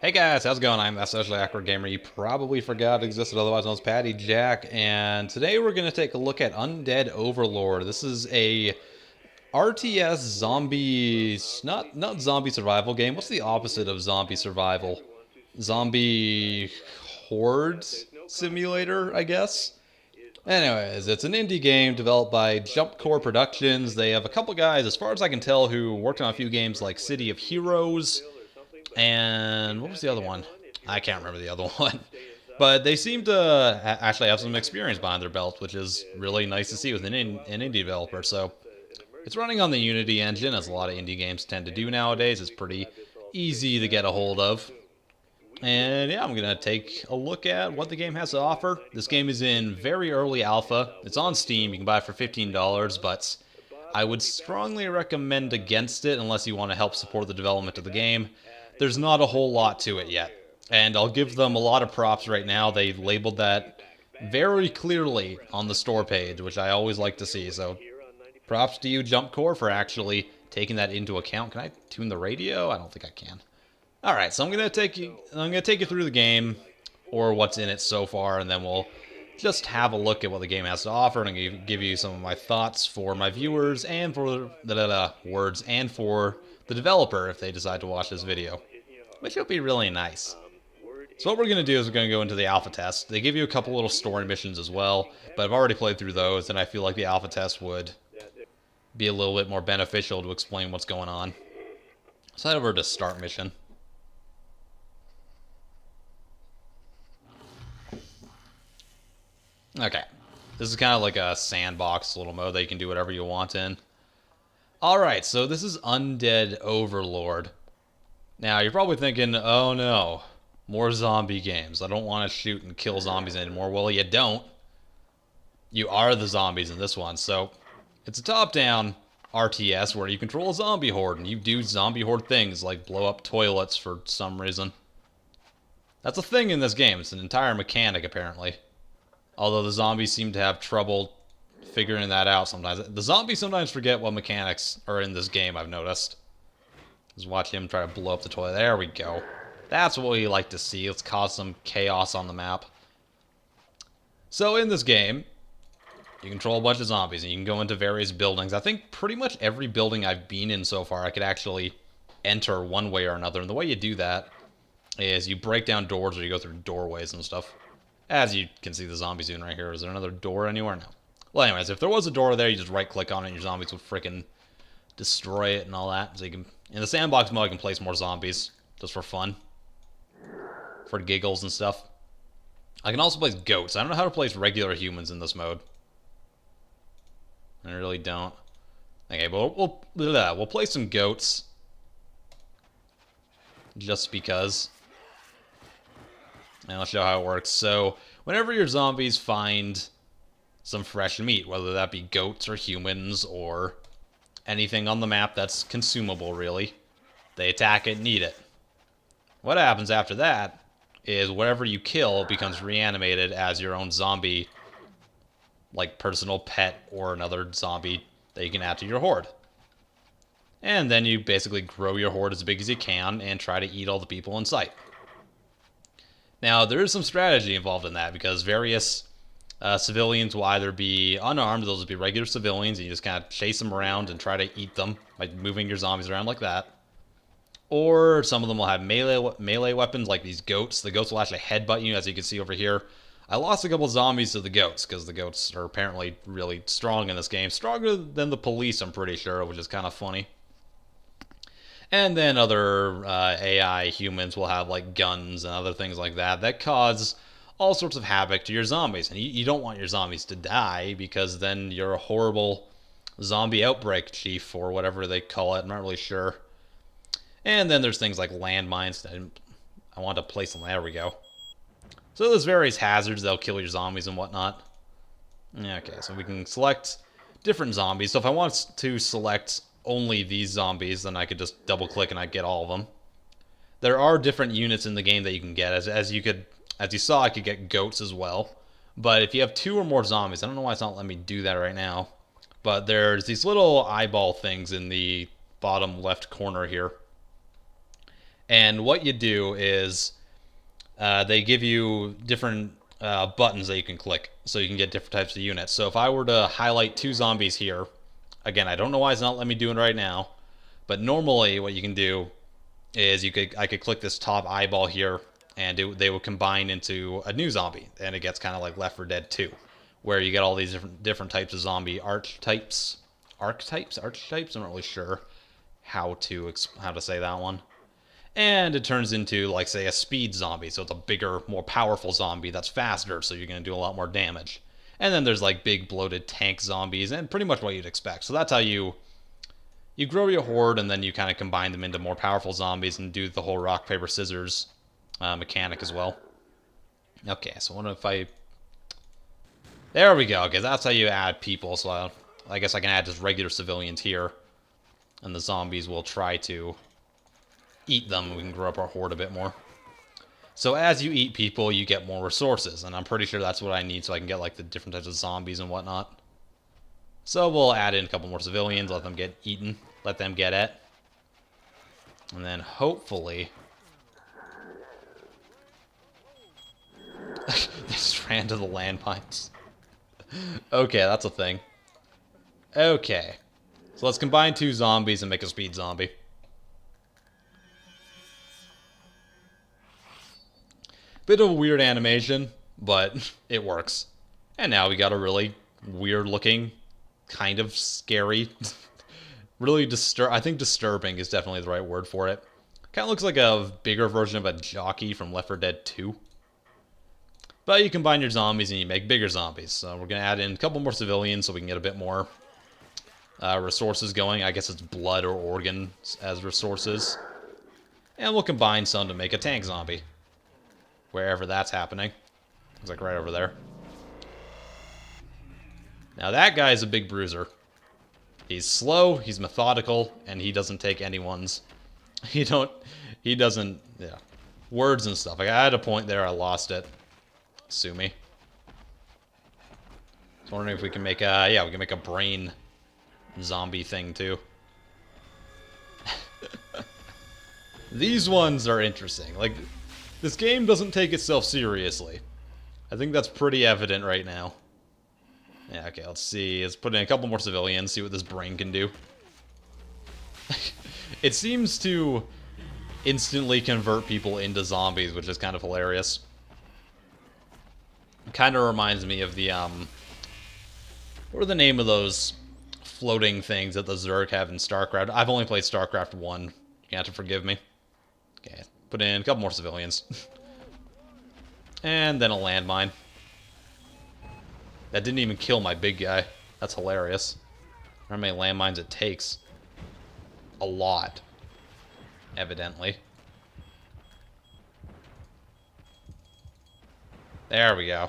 Hey guys, how's it going? I'm that socially awkward gamer you probably forgot existed, otherwise known as Patty Jack, and today we're going to take a look at Undead Overlord. This is a RTS zombie, not zombie survival game. What's the opposite of zombie survival? Zombie horde simulator, I guess. Anyways, it's an indie game developed by Jump Core Productions. They have a couple guys, as far as I can tell, who worked on a few games like City of Heroes, and what was the other one? I can't remember the other one. But they seem to actually have some experience behind their belt, which is really nice to see with an indie developer. So it's running on the Unity engine, as a lot of indie games tend to do nowadays. It's pretty easy to get a hold of. And yeah, I'm going to take a look at what the game has to offer. This game is in very early alpha. It's on Steam. You can buy it for $15, but I would strongly recommend against it unless you want to help support the development of the game. There's not a whole lot to it yet. And I'll give them a lot of props right now. They labeled that very clearly on the store page, which I always like to see. So props to you, Jump Core, for actually taking that into account. Can I tune the radio? I don't think I can. Alright, so I'm gonna take you through the game, or what's in it so far, and then we'll just have a look at what the game has to offer, and I'm gonna give you some of my thoughts for my viewers and for the developer if they decide to watch this video, which will be really nice. So what we're going to do is we're going to go into the alpha test. They give you a couple little story missions as well, but I've already played through those, and I feel like the alpha test would be a little bit more beneficial to explain what's going on. So head over to start mission. Okay, this is kind of like a sandbox little mode that you can do whatever you want in. Alright, so this is Undead Overlord. Now, you're probably thinking, oh no, more zombie games. I don't want to shoot and kill zombies anymore. Well, you don't. You are the zombies in this one. So, it's a top-down RTS where you control a zombie horde, and you do zombie horde things like blow up toilets for some reason. That's a thing in this game. It's an entire mechanic, apparently. Although the zombies seem to have trouble figuring that out sometimes. The zombies sometimes forget what mechanics are in this game, I've noticed. Just watch him try to blow up the toilet. There we go. That's what we like to see. Let's cause some chaos on the map. So in this game, you control a bunch of zombies, and you can go into various buildings. I think pretty much every building I've been in so far, I could actually enter one way or another. And the way you do that is you break down doors or you go through doorways and stuff. As you can see the zombies doing right here. Is there another door anywhere? No. Well, anyways, if there was a door there, you just right-click on it, and your zombies would frickin' destroy it and all that. So you can, in the sandbox mode, I can place more zombies just for fun, for giggles and stuff. I can also place goats. I don't know how to place regular humans in this mode. I really don't. Okay, but we'll place some goats just because. And I'll show how it works. So, whenever your zombies find some fresh meat, whether that be goats or humans or anything on the map that's consumable, really, they attack it and eat it. What happens after that is whatever you kill becomes reanimated as your own zombie, like personal pet or another zombie that you can add to your horde. And then you basically grow your horde as big as you can and try to eat all the people in sight. Now, there is some strategy involved in that, because various civilians will either be unarmed, those will be regular civilians, and you just kind of chase them around and try to eat them by moving your zombies around like that. Or some of them will have melee weapons, like these goats. The goats will actually headbutt you, as you can see over here. I lost a couple zombies to the goats, because the goats are apparently really strong in this game. Stronger than the police, I'm pretty sure, which is kind of funny. And then other AI humans will have like guns and other things like that that cause all sorts of havoc to your zombies. And you don't want your zombies to die, because then you're a horrible zombie outbreak chief, or whatever they call it. I'm not really sure. And then there's things like landmines. I want to place them. There we go. So there's various hazards that'll kill your zombies and whatnot. Okay, so we can select different zombies. So if I want to select only these zombies, then I could just double click and I get all of them. There are different units in the game that you can get. As you saw, I could get goats as well. But if you have 2 or more zombies, I don't know why it's not letting me do that right now, but there's these little eyeball things in the bottom left corner here. And what you do is they give you different buttons that you can click so you can get different types of units. So if I were to highlight 2 zombies here, again, I don't know why it's not letting me do it right now, but normally what you can do is I could click this top eyeball here, and they will combine into a new zombie, and it gets kind of like Left 4 Dead 2, where you get all these different types of zombie archetypes. I'm not really sure how to say that one. And it turns into, like, say, a speed zombie, so it's a bigger, more powerful zombie that's faster, so you're going to do a lot more damage. And then there's, like, big, bloated tank zombies, and pretty much what you'd expect. So that's how you grow your horde, and then you kind of combine them into more powerful zombies and do the whole rock, paper, scissors mechanic as well. Okay, so what if I... There we go, okay, that's how you add people, so I guess I can add just regular civilians here, and the zombies will try to eat them, and we can grow up our horde a bit more. So as you eat people, you get more resources, and I'm pretty sure that's what I need so I can get, like, the different types of zombies and whatnot. So we'll add in a couple more civilians, let them get eaten, let them get it. And then hopefully... they just ran to the landmines. Okay, that's a thing. Okay. So let's combine 2 zombies and make a speed zombie. Bit of a weird animation, but it works. And now we got a really weird looking, kind of scary, really I think disturbing is definitely the right word for it. Kind of looks like a bigger version of a jockey from Left 4 Dead 2. But you combine your zombies and you make bigger zombies. So we're going to add in a couple more civilians so we can get a bit more resources going. I guess it's blood or organs as resources. And we'll combine some to make a tank zombie. Wherever that's happening. It's like right over there. Now that guy's a big bruiser. He's slow, he's methodical, and he doesn't take anyone's... He doesn't... Yeah. Words and stuff. Like, I had a point there, I lost it. Sue me. I was wondering if we can make a... Yeah, we can make a brain zombie thing, too. These ones are interesting. Like... This game doesn't take itself seriously. I think that's pretty evident right now. Yeah, okay, let's see. Let's put in a couple more civilians, see what this brain can do. It seems to instantly convert people into zombies, which is kind of hilarious. It kind of reminds me of the, what are the name of those floating things that the Zerg have in StarCraft? I've only played StarCraft 1. You have to forgive me. Okay. Put in a couple more civilians. And then a landmine. That didn't even kill my big guy. That's hilarious. How many landmines it takes? A lot. Evidently. There we go.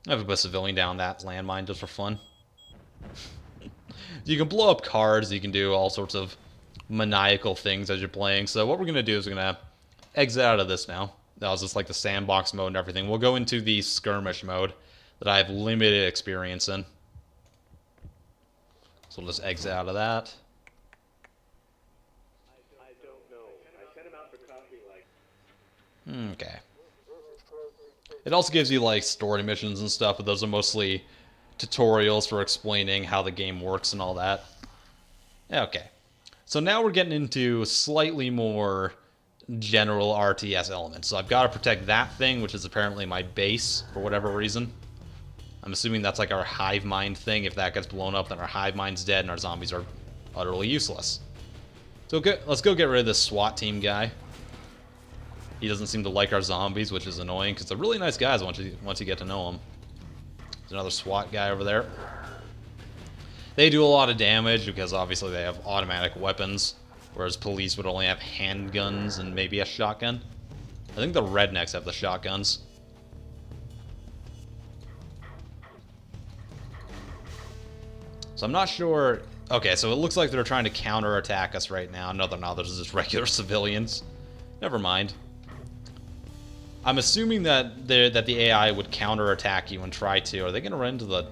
I have to put a civilian down that landmine just for fun. You can blow up cars, you can do all sorts of maniacal things as you're playing. So what we're going to do is we're going to exit out of this now. That was just like the sandbox mode and everything. We'll go into the skirmish mode that I have limited experience in. So we'll just exit out of that. I don't know. I sent him out for coffee like... Okay. It also gives you like story missions and stuff, but those are mostly tutorials for explaining how the game works and all that. Okay. So now we're getting into slightly more general RTS elements. So I've got to protect that thing, which is apparently my base for whatever reason. I'm assuming that's like our hive mind thing. If that gets blown up, then our hive mind's dead and our zombies are utterly useless. So let's go get rid of this SWAT team guy. He doesn't seem to like our zombies, which is annoying, because they're really nice guys once you get to know them. There's another SWAT guy over there. They do a lot of damage because obviously they have automatic weapons, whereas police would only have handguns and maybe a shotgun. I think the rednecks have the shotguns. So I'm not sure... Okay, so it looks like they're trying to counterattack us right now. No, they're not. There's just regular civilians. Never mind. I'm assuming that the AI would counterattack you and try to. Are they going to run into the...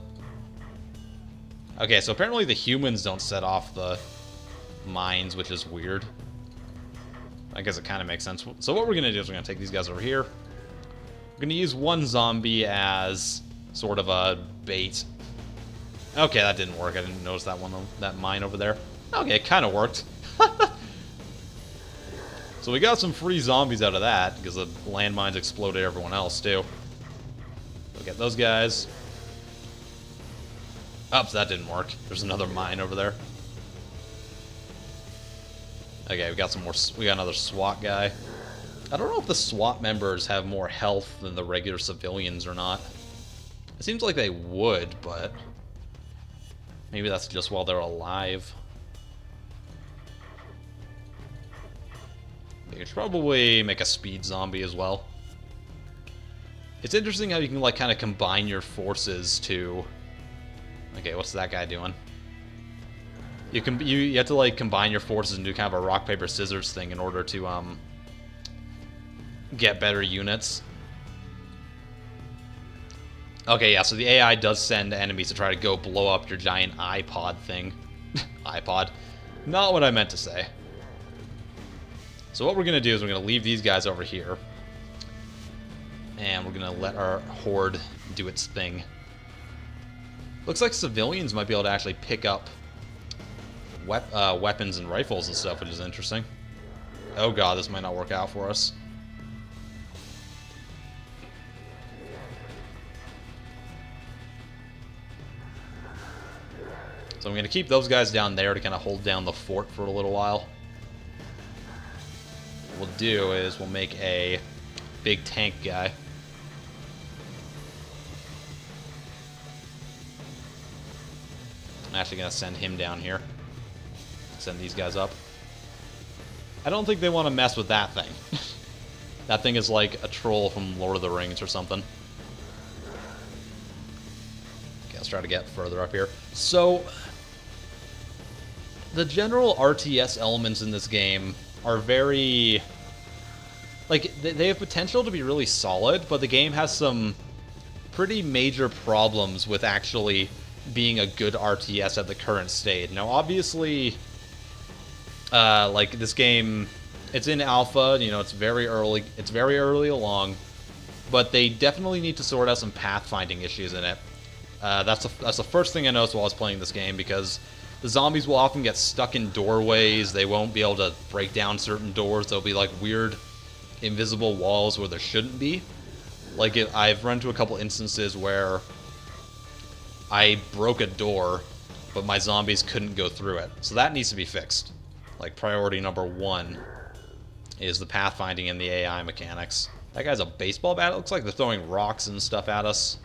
Okay, so apparently the humans don't set off the mines, which is weird. I guess it kind of makes sense. So what we're going to do is we're going to take these guys over here. We're going to use one zombie as sort of a bait. Okay, that didn't work. I didn't notice that one, that mine over there. Okay, it kind of worked. So we got some free zombies out of that, because the landmines exploded everyone else, too. We'll get those guys. Oops, that didn't work. There's another mine over there. Okay, we got some more. We got another SWAT guy. I don't know if the SWAT members have more health than the regular civilians or not. It seems like they would, but maybe that's just while they're alive. You should probably make a speed zombie as well. It's interesting how you can like kind of combine your forces to. Okay, what's that guy doing? You have to like combine your forces and do kind of a rock paper scissors thing in order to get better units. Okay, yeah, so the AI does send enemies to try to go blow up your giant iPod thing. iPod. Not what I meant to say. So what we're going to do is we're going to leave these guys over here. And we're going to let our horde do its thing. Looks like civilians might be able to actually pick up weapons and rifles and stuff, which is interesting. Oh god, this might not work out for us. So I'm going to keep those guys down there to kind of hold down the fort for a little while. What we'll do is we'll make a big tank guy. I'm actually going to send him down here. Send these guys up. I don't think they want to mess with that thing. That thing is like a troll from Lord of the Rings or something. Okay, let's try to get further up here. So, the general RTS elements in this game are very... like, they have potential to be really solid, but the game has some pretty major problems with actually being a good RTS at the current state. Now, obviously, like, this game, it's in alpha, you know, it's very early along, but they definitely need to sort out some pathfinding issues in it. That's the first thing I noticed while I was playing this game, because the zombies will often get stuck in doorways, they won't be able to break down certain doors, there'll be, like, weird invisible walls where there shouldn't be. Like, I've run into a couple instances where I broke a door, but my zombies couldn't go through it. So that needs to be fixed. Like, priority number one is the pathfinding and the AI mechanics. That guy's a baseball bat. It looks like they're throwing rocks and stuff at us.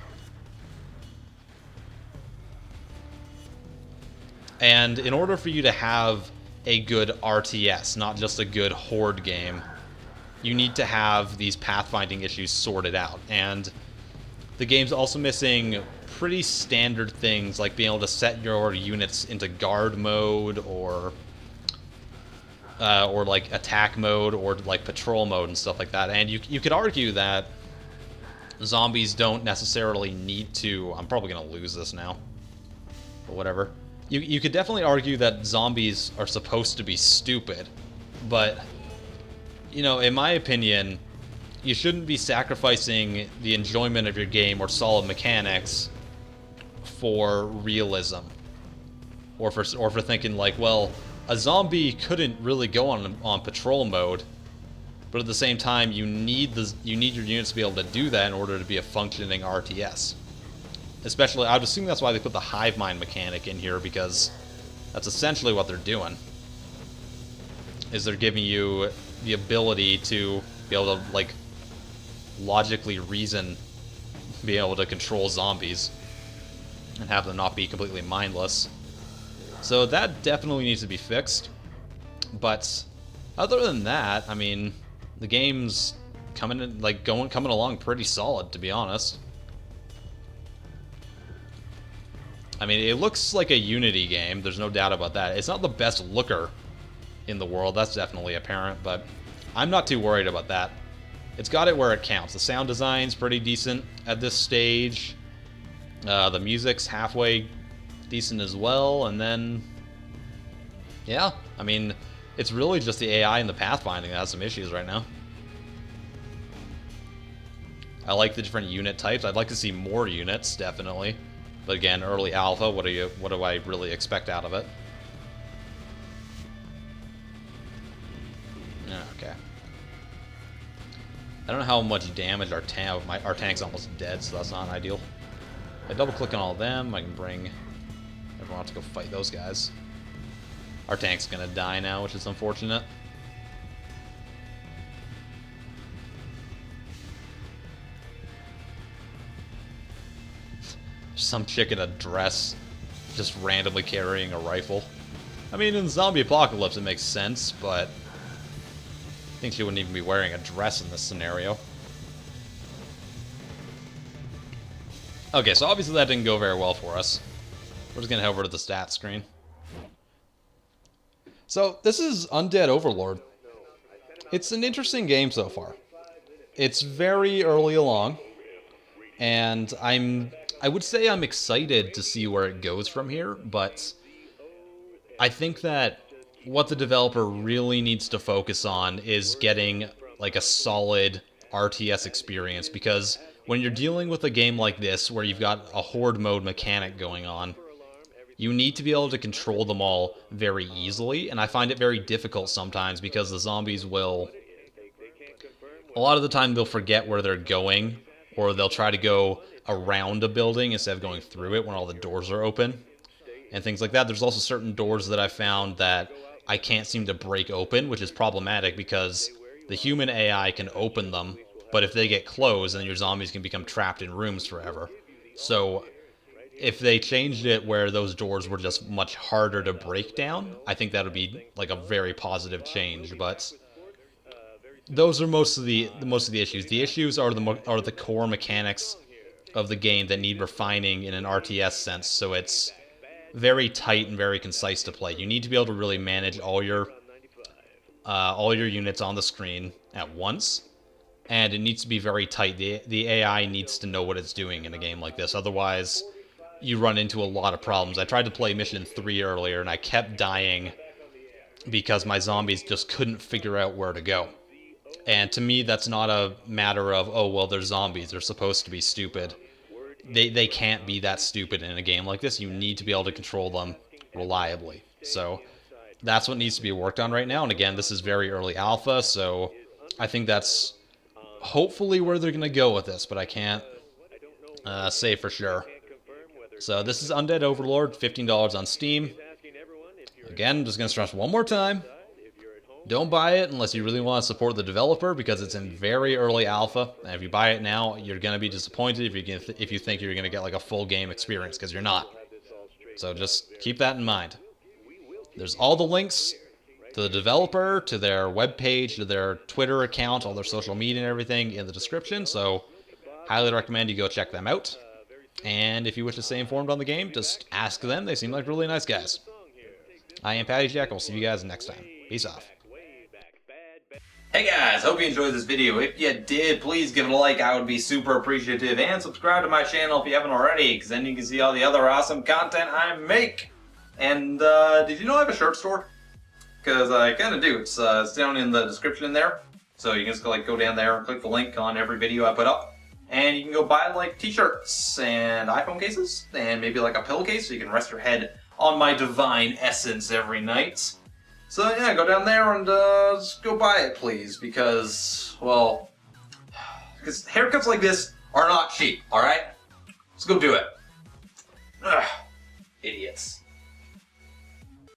And in order for you to have a good RTS, not just a good horde game, you need to have these pathfinding issues sorted out. And the game's also missing pretty standard things like being able to set your units into guard mode or like attack mode or like patrol mode and stuff like that. And you could argue that zombies don't necessarily need to... I'm probably going to lose this now, but whatever. You could definitely argue that zombies are supposed to be stupid, but, you know, in my opinion, you shouldn't be sacrificing the enjoyment of your game or solid mechanics for realism, or for thinking like, well, a zombie couldn't really go on patrol mode, but at the same time, you need your units to be able to do that in order to be a functioning RTS. Especially, I'd assume that's why they put the hive mind mechanic in here, because that's essentially what they're doing. Is they're giving you the ability to be able to, like, logically reason, be able to control zombies and have them not be completely mindless. So that definitely needs to be fixed. But other than that, I mean, the game's coming along pretty solid, to be honest. I mean, it looks like a Unity game, there's no doubt about that. It's not the best looker in the world, that's definitely apparent, but I'm not too worried about that. It's got it where it counts. The sound design's pretty decent at this stage. The music's halfway decent as well, and then... yeah, I mean, It's really just the AI and the pathfinding that has some issues right now. I like the different unit types. I'd like to see more units, definitely. But again, early alpha, what do I really expect out of it? Okay. I don't know how much damage our tank's almost dead, so that's not ideal. If I double click on all of them, I can bring everyone out to go fight those guys. Our tank's gonna die now, which is unfortunate. Some chick in a dress just randomly carrying a rifle. I mean, in zombie apocalypse it makes sense, but I think she wouldn't even be wearing a dress in this scenario. Okay, so obviously that didn't go very well for us. We're just gonna head over to the stats screen. So, this is Undead Overlord. It's an interesting game so far. It's very early along, and I would say I'm excited to see where it goes from here, but I think that what the developer really needs to focus on is getting like a solid RTS experience, because when you're dealing with a game like this where you've got a horde mode mechanic going on, you need to be able to control them all very easily, and I find it very difficult sometimes because the zombies will... A lot of the time they'll forget where they're going, or they'll try to go around a building instead of going through it when all the doors are open, and things like that. There's also certain doors that I found that I can't seem to break open, which is problematic because the human AI can open them, but if they get closed, then your zombies can become trapped in rooms forever. So if they changed it where those doors were just much harder to break down, I think that would be like a very positive change. But those are most of the issues. The issues are the core mechanics of the game that need refining in an RTS sense. So it's very tight and very concise to play. You need to be able to really manage all your units on the screen at once, and it needs to be very tight. The AI needs to know what it's doing in a game like this. Otherwise, you run into a lot of problems. I tried to play Mission 3 earlier, and I kept dying because my zombies just couldn't figure out where to go. And to me, that's not a matter of, oh, well, they're zombies, they're supposed to be stupid. They can't be that stupid in a game like this. You need to be able to control them reliably. So that's what needs to be worked on right now. And again, this is very early alpha, so I think that's hopefully where they're going to go with this, but I can't say for sure. So this is Undead Overlord, $15 on Steam. Again, I'm just going to stress one more time. Don't buy it unless you really want to support the developer, because it's in very early alpha. And if you buy it now, you're going to be disappointed if you think you're going to get like a full game experience, because you're not. So just keep that in mind. There's all the links to the developer, to their webpage, to their Twitter account, all their social media and everything in the description. So highly recommend you go check them out. And if you wish to stay informed on the game, just ask them. They seem like really nice guys. I am PattyJack. We'll see you guys next time. Peace off. Hey guys, hope you enjoyed this video. If you did, please give it a like. I would be super appreciative. And subscribe to my channel if you haven't already, because then you can see all the other awesome content I make. And did you know I have a shirt store? Because I kind of do. It's down in the description there. So you can just go down there and click the link on every video I put up. And you can go buy like t-shirts and iPhone cases and maybe like a pillowcase so you can rest your head on my divine essence every night. So yeah, go down there and just go buy it, please, because, well, because haircuts like this are not cheap, alright? Let's go do it. Ugh, idiots.